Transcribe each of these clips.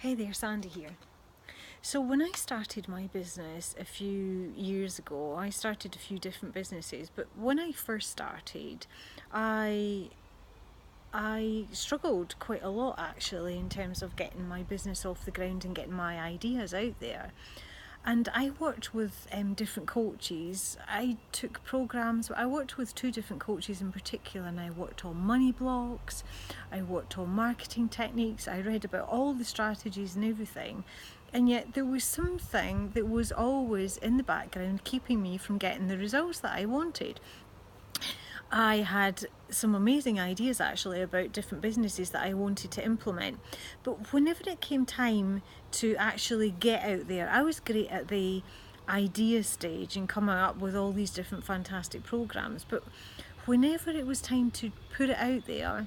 Hey there, Sandy here. So when I started my business a few years ago, I started a few different businesses, but when I first started, I I struggled quite a lot actually in terms of getting my business off the ground and getting my ideas out there. And I worked with different coaches. I took programs. I worked with two different coaches in particular, and I worked on money blocks. I worked on marketing techniques. I read about all the strategies and everything. And yet there was something that was always in the background keeping me from getting the results that I wanted. I had some amazing ideas actually about different businesses that I wanted to implement, but whenever it came time to actually get out there, I was great at the idea stage and coming up with all these different fantastic programs, but whenever it was time to put it out there,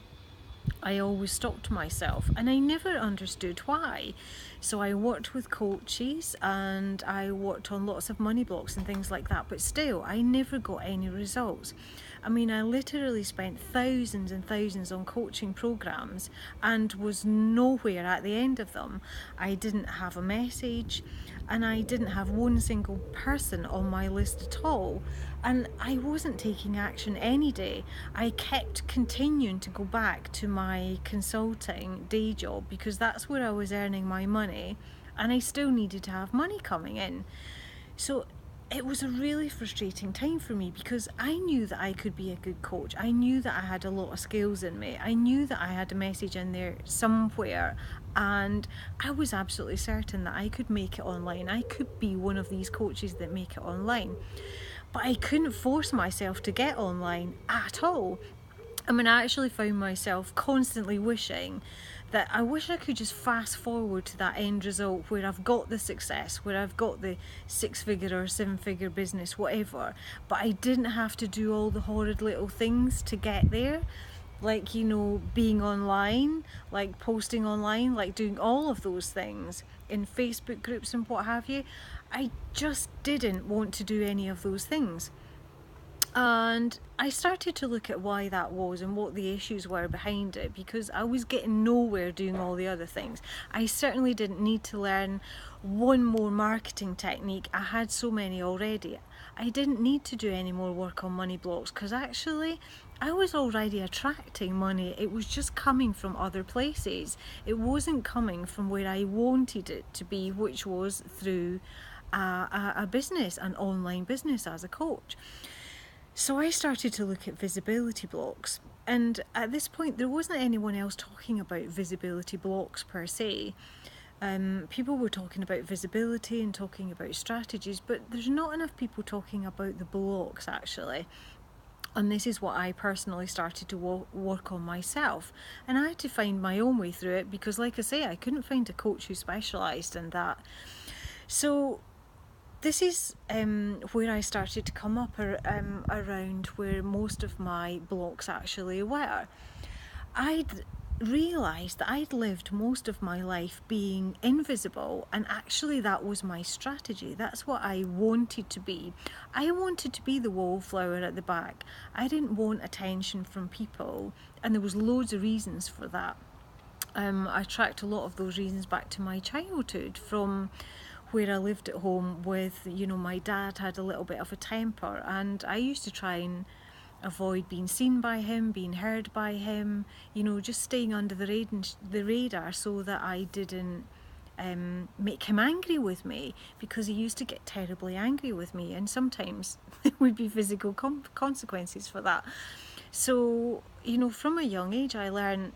I always stopped myself and I never understood why. So I worked with coaches and I worked on lots of money blocks and things like that, but still I never got any results. I mean, I literally spent thousands and thousands on coaching programs and was nowhere at the end of them. I didn't have a message and I didn't have one single person on my list at all. And I wasn't taking action any day. I kept continuing to go back to my consulting day job because that's where I was earning my money and I still needed to have money coming in. So it was a really frustrating time for me because I knew that I could be a good coach. I knew that I had a lot of skills in me. I knew that I had a message in there somewhere, and I was absolutely certain that I could make it online. I could be one of these coaches that make it online. But I couldn't force myself to get online at all. I mean, I actually found myself constantly wishing that I wish I could just fast forward to that end result where I've got the success, where I've got the 6-figure or 7-figure business, whatever, but I didn't have to do all the horrid little things to get there. Like, being online, like posting online, like doing all of those things in Facebook groups and what have you. I just didn't want to do any of those things. And I started to look at why that was and what the issues were behind it because I was getting nowhere doing all the other things. I certainly didn't need to learn one more marketing technique. I had so many already. I didn't need to do any more work on money blocks because actually I was already attracting money. It was just coming from other places. It wasn't coming from where I wanted it to be, which was through a business, an online business as a coach. So I started to look at visibility blocks, and at this point there wasn't anyone else talking about visibility blocks per se. People were talking about visibility and talking about strategies, but there's not enough people talking about the blocks actually. And this is what I personally started to work on myself. And I had to find my own way through it because, like I say, I couldn't find a coach who specialised in that. So this is where I started to come up around where most of my blocks actually were. I'd realised that I'd lived most of my life being invisible, and actually that was my strategy. That's what I wanted to be. I wanted to be the wallflower at the back. I didn't want attention from people, and there was loads of reasons for that. I tracked a lot of those reasons back to my childhood, from where I lived at home with, my dad had a little bit of a temper, and I used to try and avoid being seen by him, being heard by him, just staying under the radar so that I didn't make him angry with me, because he used to get terribly angry with me, and sometimes there would be physical consequences for that. So, from a young age I learned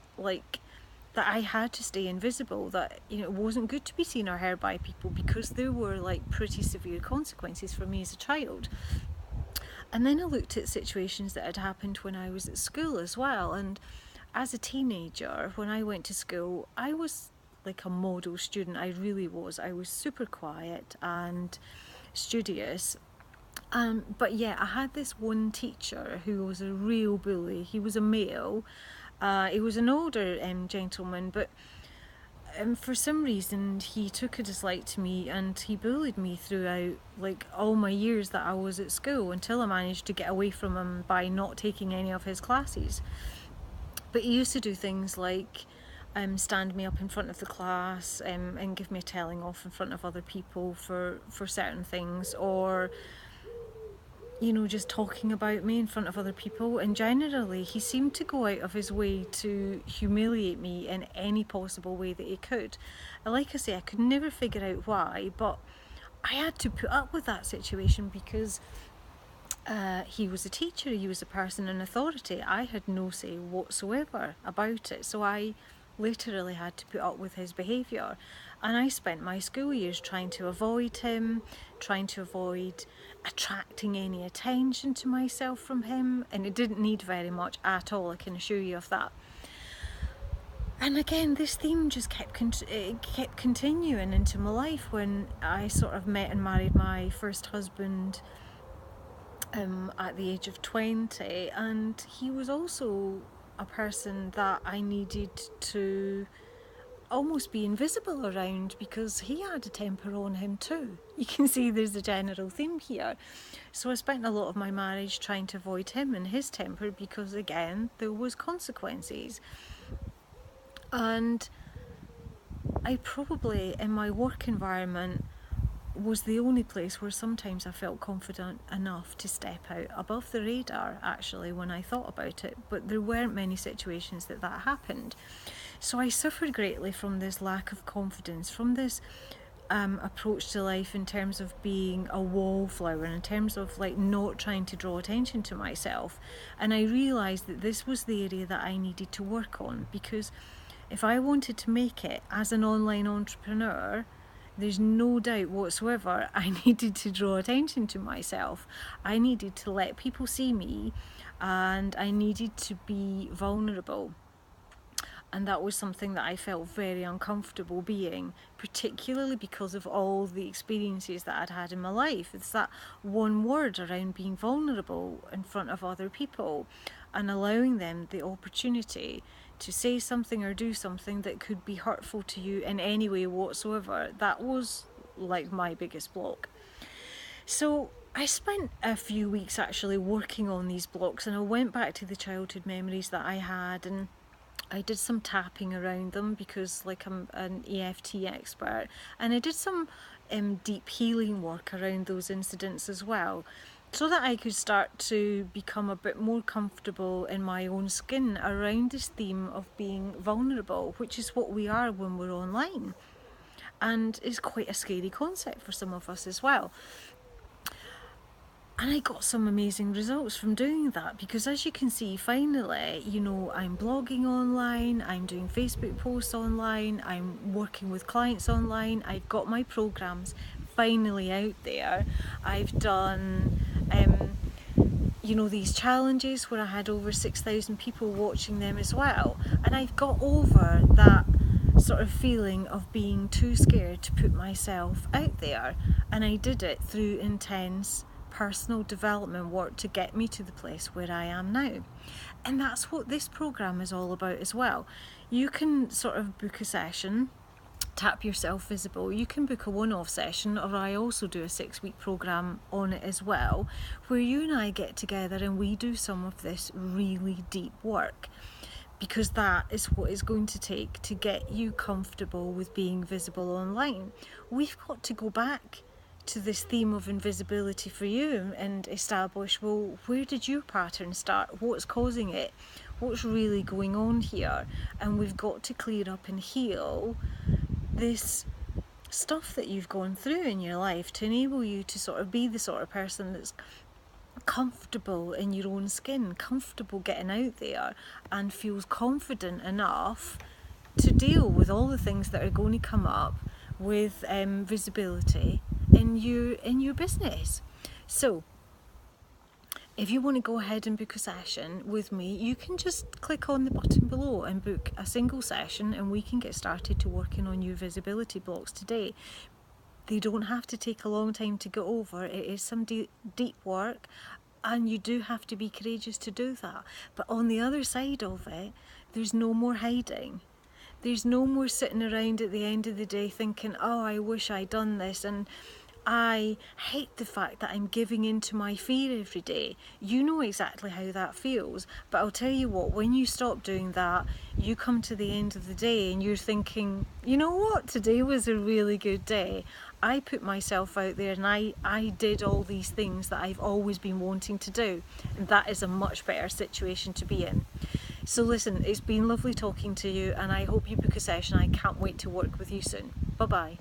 that I had to stay invisible, that it wasn't good to be seen or heard by people because there were pretty severe consequences for me as a child. And then I looked at situations that had happened when I was at school as well. And as a teenager, when I went to school, I was like a model student. I really was. I was super quiet and studious. But yeah, I had this one teacher who was a real bully. He was a male. He was an older gentleman, but for some reason he took a dislike to me and he bullied me throughout all my years that I was at school, until I managed to get away from him by not taking any of his classes. But he used to do things like stand me up in front of the class and give me a telling off in front of other people for certain things, or just talking about me in front of other people. And generally he seemed to go out of his way to humiliate me in any possible way that he could. And like I say, I could never figure out why, but I had to put up with that situation because he was a teacher, he was a person in authority. I had no say whatsoever about it, so I literally had to put up with his behaviour. And I spent my school years trying to avoid him, trying to avoid attracting any attention to myself from him, and it didn't need very much at all, I can assure you of that. And again, this theme just kept continuing into my life when I sort of met and married my first husband at the age of 20, and he was also a person that I needed to almost be invisible around because he had a temper on him too. You can see there's a general theme here. So I spent a lot of my marriage trying to avoid him and his temper because, again, there was consequences. And I probably, in my work environment, was the only place where sometimes I felt confident enough to step out above the radar, actually, when I thought about it. But there weren't many situations that happened. So I suffered greatly from this lack of confidence, from this approach to life in terms of being a wallflower, in terms of not trying to draw attention to myself. And I realised that this was the area that I needed to work on, because if I wanted to make it as an online entrepreneur, there's no doubt whatsoever I needed to draw attention to myself. I needed to let people see me, and I needed to be vulnerable. And that was something that I felt very uncomfortable being, particularly because of all the experiences that I'd had in my life. It's that one word around being vulnerable in front of other people and allowing them the opportunity to say something or do something that could be hurtful to you in any way whatsoever. That was my biggest block. So I spent a few weeks actually working on these blocks, and I went back to the childhood memories that I had, and I did some tapping around them because I'm an EFT expert, and I did some deep healing work around those incidents as well, so that I could start to become a bit more comfortable in my own skin around this theme of being vulnerable, which is what we are when we're online, and is quite a scary concept for some of us as well. And I got some amazing results from doing that, because as you can see, finally, I'm blogging online, I'm doing Facebook posts online, I'm working with clients online, I've got my programs finally out there. I've done these challenges where I had over 6,000 people watching them as well, and I've got over that sort of feeling of being too scared to put myself out there, and I did it through intense personal development work to get me to the place where I am now. And that's what this program is all about as well. You can sort of book a session, Tap Yourself Visible. You can book a one-off session, or I also do a 6-week program on it as well, where you and I get together and we do some of this really deep work, because that is what it's going to take to get you comfortable with being visible online. We've got to go back to this theme of invisibility for you and establish, well, where did your pattern start? What's causing it? What's really going on here? And we've got to clear up and heal this stuff that you've gone through in your life to enable you to sort of be the sort of person that's comfortable in your own skin, comfortable getting out there, and feels confident enough to deal with all the things that are going to come up with visibility in your business. So if you want to go ahead and book a session with me, you can just click on the button below and book a single session, and we can get started to working on your visibility blocks today. They don't have to take a long time to get over. It is some deep work, and you do have to be courageous to do that. But on the other side of it, there's no more hiding. There's no more sitting around at the end of the day thinking, oh, I wish I'd done this, and I hate the fact that I'm giving in to my fear every day. You know exactly how that feels, but I'll tell you what, when you stop doing that, you come to the end of the day and you're thinking, you know what, today was a really good day. I put myself out there and I did all these things that I've always been wanting to do, and that is a much better situation to be in. So listen, it's been lovely talking to you, and I hope you book a session. I can't wait to work with you soon. Bye bye.